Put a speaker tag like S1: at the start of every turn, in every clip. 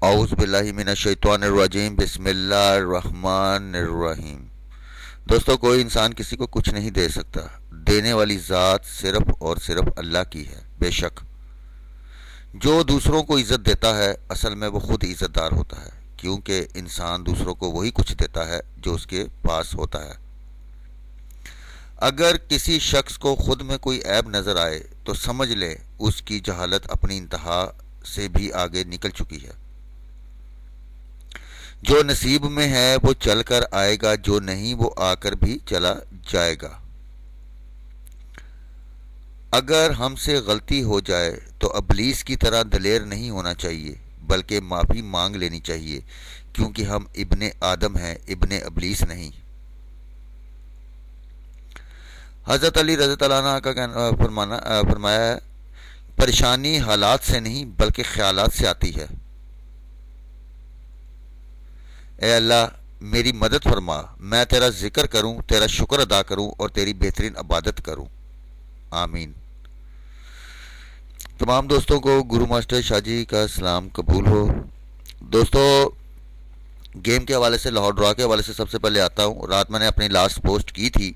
S1: اعوذ باللہ من الشیطان الرجیم، بسم اللہ الرحمن الرحیم۔ دوستو، کوئی انسان کسی کو کچھ نہیں دے سکتا، دینے والی ذات صرف اور صرف اللہ کی ہے۔ بے شک جو دوسروں کو عزت دیتا ہے اصل میں وہ خود عزت دار ہوتا ہے، کیونکہ انسان دوسروں کو وہی کچھ دیتا ہے جو اس کے پاس ہوتا ہے۔ اگر کسی شخص کو خود میں کوئی عیب نظر آئے تو سمجھ لے اس کی جہالت اپنی انتہا سے بھی آگے نکل چکی ہے۔ جو نصیب میں ہے وہ چل کر آئے گا، جو نہیں وہ آ کر بھی چلا جائے گا۔ اگر ہم سے غلطی ہو جائے تو ابلیس کی طرح دلیر نہیں ہونا چاہیے، بلکہ معافی مانگ لینی چاہیے، کیونکہ ہم ابن آدم ہیں، ابن ابلیس نہیں۔ حضرت علی رضی اللہ عنہ کا فرمایا ہے، پریشانی حالات سے نہیں بلکہ خیالات سے آتی ہے۔ اے اللہ میری مدد فرما، میں تیرا ذکر کروں، تیرا شکر ادا کروں اور تیری بہترین عبادت کروں، آمین۔ تمام دوستوں کو گرو ماسٹر شاہ جی کا سلام قبول ہو۔ دوستو، گیم کے حوالے سے، لاہور ڈرا کے حوالے سے سب سے پہلے آتا ہوں۔ رات میں نے اپنی لاسٹ پوسٹ کی تھی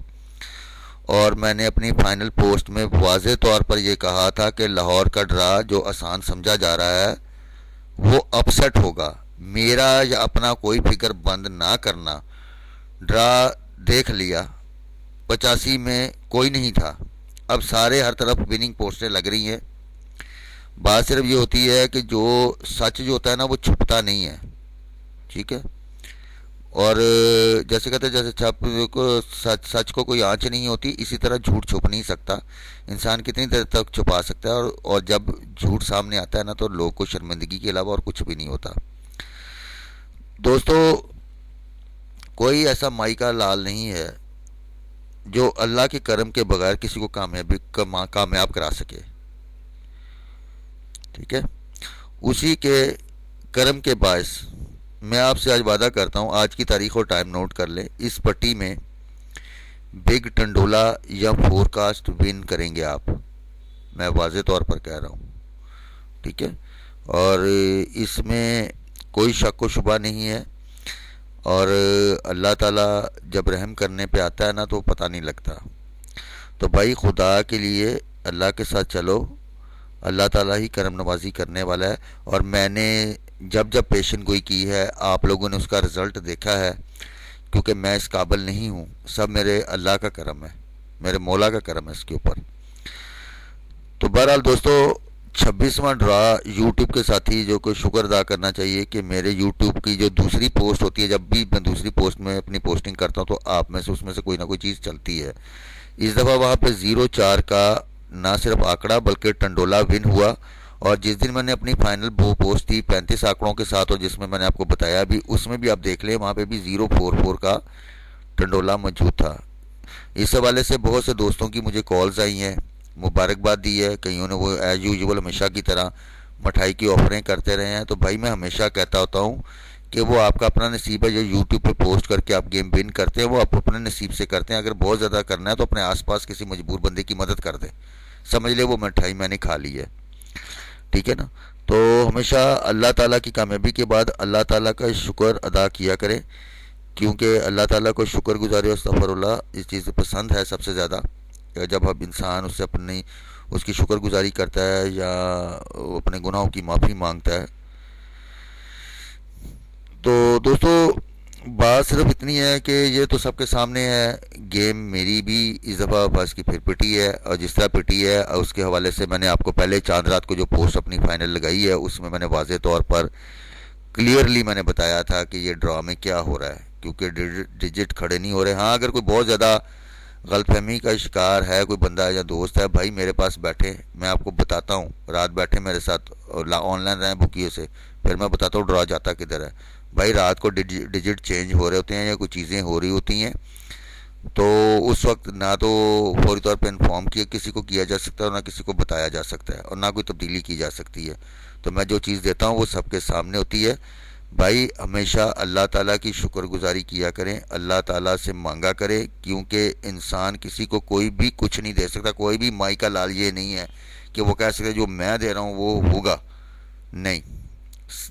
S1: اور میں نے اپنی فائنل پوسٹ میں واضح طور پر یہ کہا تھا کہ لاہور کا ڈرا جو آسان سمجھا جا رہا ہے وہ اپسیٹ ہوگا۔ میرا یا اپنا کوئی فکر بند نہ کرنا، ڈرا دیکھ لیا، 85 میں کوئی نہیں تھا، اب سارے ہر طرف وننگ پوسٹیں لگ رہی ہیں۔ بات صرف یہ ہوتی ہے کہ جو سچ جو ہوتا ہے نا وہ چھپتا نہیں ہے، ٹھیک ہے؟ اور جیسے کہتے ہیں جیسے سچ کو کوئی آنچ نہیں ہوتی، اسی طرح جھوٹ چھپ نہیں سکتا۔ انسان کتنی دیر تک چھپا سکتا ہے، اور جب جھوٹ سامنے آتا ہے نا تو لوگ کو شرمندگی کے علاوہ اور کچھ بھی نہیں ہوتا۔ دوستو، کوئی ایسا مائی کا لال نہیں ہے جو اللہ کے کرم کے بغیر کسی کو کامیاب کرا سکے، ٹھیک ہے؟ اسی کے کرم کے باعث میں آپ سے آج وعدہ کرتا ہوں، آج کی تاریخ اور ٹائم نوٹ کر لیں، اس پٹی میں بگ ٹنڈولا یا فور کاسٹ ون کریں گے آپ، میں واضح طور پر کہہ رہا ہوں، ٹھیک ہے؟ اور اس میں کوئی شک و شبہ نہیں ہے، اور اللہ تعالیٰ جب رحم کرنے پہ آتا ہے نا تو پتہ نہیں لگتا۔ تو بھائی خدا کے لیے اللہ کے ساتھ چلو، اللہ تعالیٰ ہی کرم نوازی کرنے والا ہے۔ اور میں نے جب پیشن گوئی کی ہے، آپ لوگوں نے اس کا رزلٹ دیکھا ہے، کیونکہ میں اس قابل نہیں ہوں، سب میرے اللہ کا کرم ہے، میرے مولا کا کرم ہے اس کے اوپر۔ تو بہرحال دوستو، 26واں ڈرا یوٹیوب کے ساتھی جو کوئی شکر ادا کرنا چاہیے کہ میرے یوٹیوب کی جو دوسری پوسٹ ہوتی ہے، جب بھی میں دوسری پوسٹ میں اپنی پوسٹنگ کرتا ہوں تو آپ میں سے اس میں سے کوئی نہ کوئی چیز چلتی ہے۔ اس دفعہ وہاں پہ 04 کا نہ صرف آنکڑا بلکہ ٹنڈولا ون ہوا، اور جس دن میں نے اپنی فائنل پوسٹ تھی 35 آنکڑوں کے ساتھ، اور جس میں نے آپ کو بتایا بھی، اس میں بھی آپ دیکھ لیں وہاں پہ بھی 044 کا ٹنڈولا موجود تھا۔ اس حوالے سے بہت سے دوستوں کی مجھے کالز آئی ہیں، مبارکباد دی ہے، کئیوں نے وہ ایز یوزول ہمیشہ کی طرح مٹھائی کی آفریں کرتے رہے ہیں۔ تو بھائی میں ہمیشہ کہتا ہوتا ہوں کہ وہ آپ کا اپنا نصیب ہے، جو یوٹیوب پہ پوسٹ کر کے آپ گیم ون کرتے ہیں وہ آپ اپنے نصیب سے کرتے ہیں۔ اگر بہت زیادہ کرنا ہے تو اپنے آس پاس کسی مجبور بندے کی مدد کر دیں، سمجھ لے وہ مٹھائی میں نے کھا لی ہے، ٹھیک ہے نا؟ تو ہمیشہ اللہ تعالیٰ کی کامیابی کے بعد اللہ تعالیٰ کا شکر ادا کیا کریں، کیونکہ اللہ تعالیٰ کو شکر گزاری اور استغفر اللہ اس چیز پسند ہے سب سے زیادہ، جب اب انسان اس سے اس کی شکر گزاری کرتا ہے یا اپنے گناہوں کی معافی مانگتا ہے۔ تو دوستو، بات صرف اتنی ہے کہ یہ تو سب کے سامنے ہے، گیم میری بھی اس دفعہ بس کی پھر پٹی ہے، اور جس طرح پٹی ہے اس کے حوالے سے میں نے آپ کو پہلے چاند رات کو جو پوسٹ اپنی فائنل لگائی ہے اس میں نے واضح طور پر کلیئرلی میں نے بتایا تھا کہ یہ ڈرا میں کیا ہو رہا ہے، کیونکہ ڈیجٹ کھڑے نہیں ہو رہے۔ ہاں اگر کوئی بہت زیادہ غلط فہمی کا شکار ہے، کوئی بندہ یا دوست ہے، بھائی میرے پاس بیٹھے، میں آپ کو بتاتا ہوں، رات بیٹھے میرے ساتھ آن لائن رہیں بکیوں سے، پھر میں بتاتا ہوں ڈرا جاتا کدھر ہے۔ بھائی رات کو ڈیجٹ چینج ہو رہے ہوتے ہیں یا کوئی چیزیں ہو رہی ہوتی ہیں، تو اس وقت نہ تو فوری طور پہ انفارم کسی کو کیا جا سکتا ہے، اور نہ کسی کو بتایا جا سکتا ہے، اور نہ کوئی تبدیلی کی جا سکتی ہے۔ تو میں جو چیز دیتا ہوں وہ سب کے سامنے ہوتی ہے۔ بھائی ہمیشہ اللہ تعالیٰ کی شکر گزاری کیا کریں، اللہ تعالیٰ سے مانگا کریں، کیونکہ انسان کسی کو کوئی بھی کچھ نہیں دے سکتا، کوئی بھی مائی کا لال یہ نہیں ہے کہ وہ کہہ سکے جو میں دے رہا ہوں وہ ہوگا، نہیں،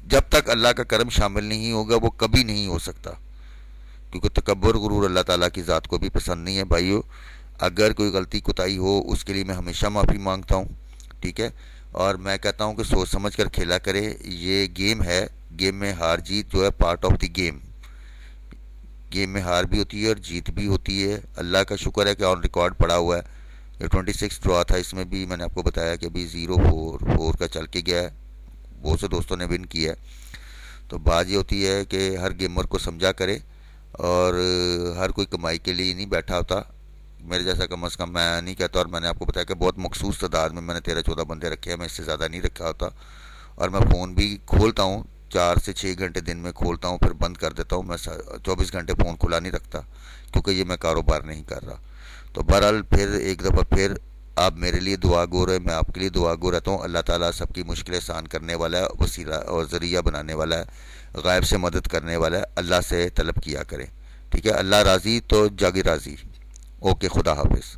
S1: جب تک اللہ کا کرم شامل نہیں ہوگا وہ کبھی نہیں ہو سکتا، کیونکہ تکبر غرور اللہ تعالیٰ کی ذات کو بھی پسند نہیں ہے بھائیو۔ اگر کوئی غلطی کوتاہی ہو اس کے لیے میں ہمیشہ معافی مانگتا ہوں، ٹھیک ہے، اور میں کہتا ہوں کہ سوچ سمجھ کر کھیلا کرے، یہ گیم ہے، گیم میں ہار جیت جو ہے part of the game, game میں ہار بھی ہوتی ہے اور جیت بھی ہوتی ہے۔ اللہ کا شکر ہے کہ آن ریکارڈ پڑا ہوا ہے، یہ 26 ڈرا تھا، اس میں بھی میں نے آپ کو بتایا کہ ابھی 0-4 کا چل کے گیا ہے، بہت سے دوستوں نے ون کیا ہے۔ تو بات یہ ہوتی ہے کہ ہر گیمر کو سمجھا کرے، اور ہر کوئی کمائی کے لیے نہیں بیٹھا ہوتا، میرے جیسا کم از کم میں نہیں کہتا، اور میں نے آپ کو بتایا کہ بہت مخصوص تعداد میں نے 13-14 بندے رکھے ہیں، میں اس سے زیادہ نہیں رکھا ہوتا، اور میں فون بھی کھولتا ہوں 4 سے 6 گھنٹے دن میں کھولتا ہوں پھر بند کر دیتا ہوں، میں 24 گھنٹے فون کھلا نہیں رکھتا، کیونکہ یہ میں کاروبار نہیں کر رہا۔ تو بہرحال پھر ایک دفعہ پھر آپ میرے لیے دعا گو رہے، میں آپ کے لیے دعا گو رہتا ہوں، اللہ تعالیٰ سب کی مشکلیں آسان کرنے والا ہے، وسیلہ اور ذریعہ بنانے والا ہے، غائب سے مدد کرنے والا ہے، اللہ سے طلب کیا کریں، ٹھیک ہے، اللہ راضی تو جاگ راضی۔ اوکے، خدا حافظ۔